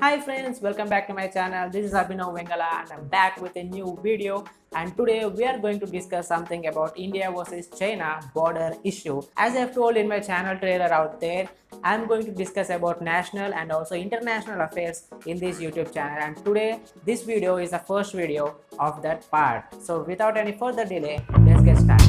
Hi friends, welcome back to my channel. This is Abhinav Vengala and I'm back with a new video, and today we are going to discuss something about India versus China border issue. As I've told in my channel trailer out there, I'm going to discuss about national and also international affairs in this YouTube channel, and today this video is the first video of that part. So without any further delay, let's get started.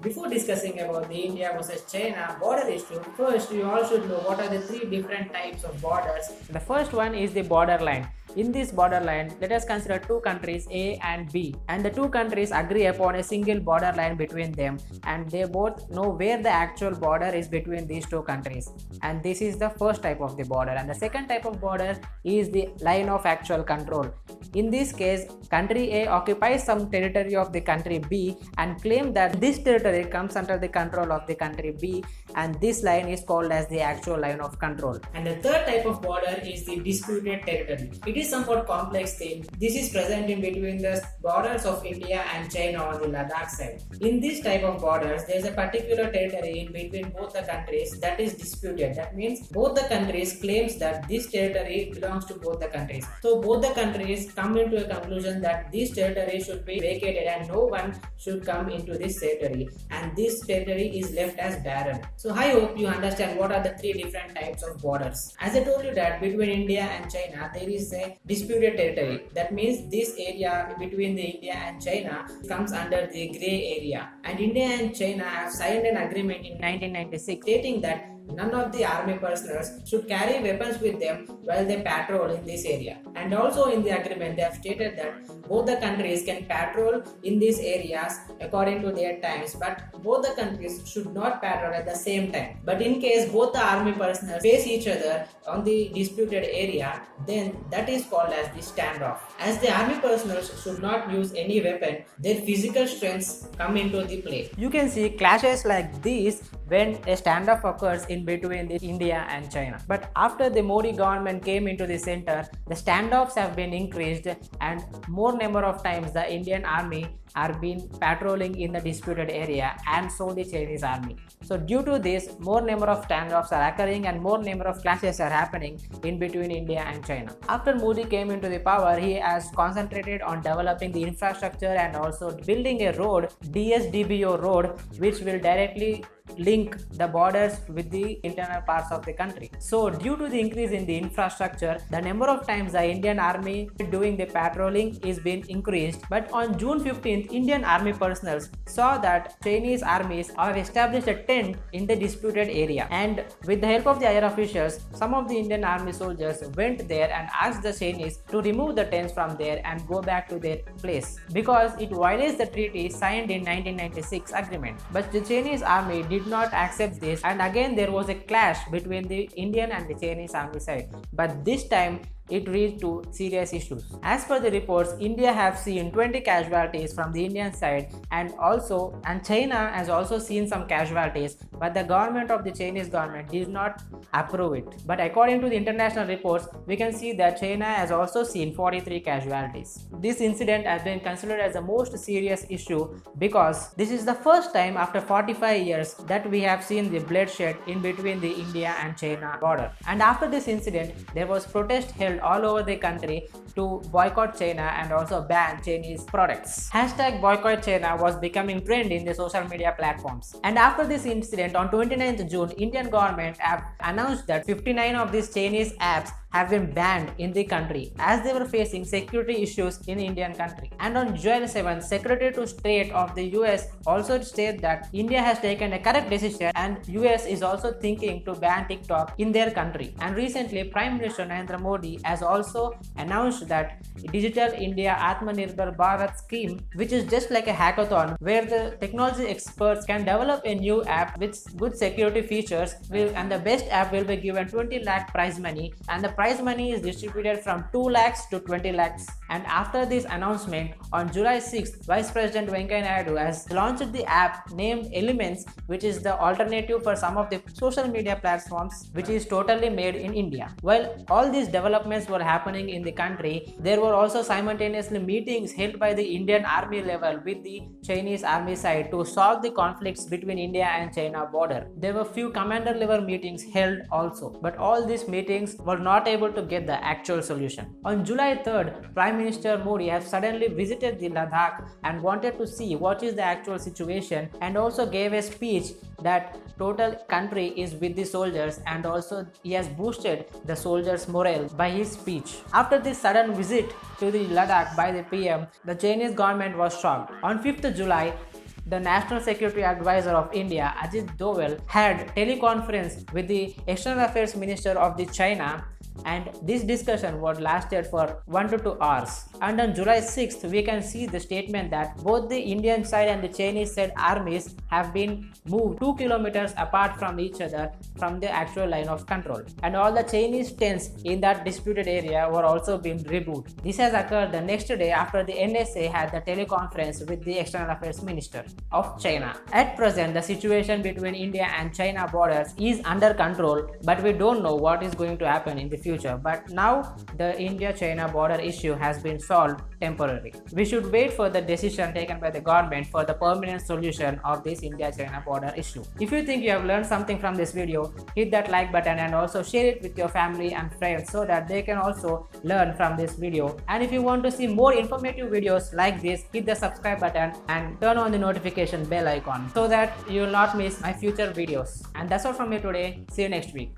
Before discussing about the India versus China border issue, first you all should know what are the three different types of borders. The first one is the borderline. In this borderline, let us consider two countries A and B, and the two countries agree upon a single borderline between them, and they both know where the actual border is between these two countries, and this is the first type of the border. And the second type of border is the line of actual control. In this case, country A occupies some territory of the country B and claim that this territory comes under the control of the country B, and this line is called as the actual line of control. And the third type of border is the disputed territory. It is somewhat complex thing. This is present in between the borders of India and China on the Ladakh side. In this type of borders, there is a particular territory in between both the countries that is disputed. That means both the countries claims that this territory belongs to both the countries. So both the countries come into a conclusion that this territory should be vacated and no one should come into this territory, and this territory is left as barren. So I hope you understand what are the three different types of borders. As I told you that between India and China there is a disputed territory. That means this area between the India and China comes under the grey area, and India and China have signed an agreement in 1996 stating that none of the army personnel should carry weapons with them while they patrol in this area. And also in the agreement they have stated that both the countries can patrol in these areas according to their times, but both the countries should not patrol at the same time. But in case both the army personnel face each other on the disputed area, then that is called as the standoff. As the army personnel should not use any weapon, their physical strengths come into the play. You can see clashes like these when a standoff occurs in between the India and China. But after the Modi government came into the center, the standoffs have been increased, and more number of times the Indian army are been patrolling in the disputed area, and so the Chinese army. So due to this, more number of standoffs are occurring and more number of clashes are happening in between India and China. After Modi came into the power, he has concentrated on developing the infrastructure and also building a road, DSDBO road, which will directly link the borders with the internal parts of the country. So due to the increase in the infrastructure, the number of times the Indian army doing the patrolling is being increased. But on June 15th, Indian army personnel saw that Chinese armies have established a tent in the disputed area, and with the help of the higher officials, some of the Indian army soldiers went there and asked the Chinese to remove the tents from there and go back to their place because it violates the treaty signed in 1996 agreement. But the Chinese army did not accept this, and again there was a clash between the Indian and the Chinese army side, but this time it reached to serious issues. As per the reports, India have seen 20 casualties from the Indian side, and China has also seen some casualties, but the government of the Chinese government did not approve it. But according to the international reports, we can see that China has also seen 43 casualties. This incident has been considered as the most serious issue because this is the first time after 45 years that we have seen the bloodshed in between the India and China border. And after this incident, there was protest held all over the country to boycott China and also ban Chinese products. Hashtag boycott China was becoming trend in the social media platforms. And after this incident on 29th June, Indian government have announced that 59 of these Chinese apps have been banned in the country as they were facing security issues in Indian country. And on July 7th, Secretary to State of the US also stated that India has taken a correct decision and US is also thinking to ban TikTok in their country. And recently, Prime Minister Narendra Modi has also announced that Digital India Atmanirbhar Bharat scheme, which is just like a hackathon where the technology experts can develop a new app with good security features, and the best app will be given 20 lakh prize money, and the prize prize money is distributed from 2 lakhs to 20 lakhs. And after this announcement, on July 6th, Vice President Venkaiah Naidu has launched the app named Elements, which is the alternative for some of the social media platforms, which is totally made in India. While all these developments were happening in the country, there were also simultaneously meetings held by the Indian Army level with the Chinese Army side to solve the conflicts between India and China border. There were few commander level meetings held also, but all these meetings were not able to get the actual solution. On July 3rd, Prime Minister Modi has suddenly visited the Ladakh and wanted to see what is the actual situation, and also gave a speech that total country is with the soldiers, and also he has boosted the soldiers' morale by his speech. After this sudden visit to the Ladakh by the PM, the Chinese government was shocked. On 5th July, the National Security Advisor of India, Ajit Doval, had teleconference with the External Affairs Minister of the China, and this discussion was lasted for 1 to 2 hours. And on July 6th, we can see the statement that both the Indian side and the Chinese side armies have been moved 2 kilometers apart from each other from the actual line of control, and all the Chinese tents in that disputed area were also being removed. This has occurred the next day after the NSA had the teleconference with the External Affairs Minister of China. At present, the situation between India and China borders is under control, but we don't know what is going to happen in the future. But now the India-China border issue has been solved temporarily. We should wait for the decision taken by the government for the permanent solution of this India-China border issue. If you think you have learned something from this video, hit that like button and also share it with your family and friends so that they can also learn from this video. And if you want to see more informative videos like this, hit the subscribe button and turn on the notification bell icon so that you will not miss my future videos. And that's all from me today. See you next week.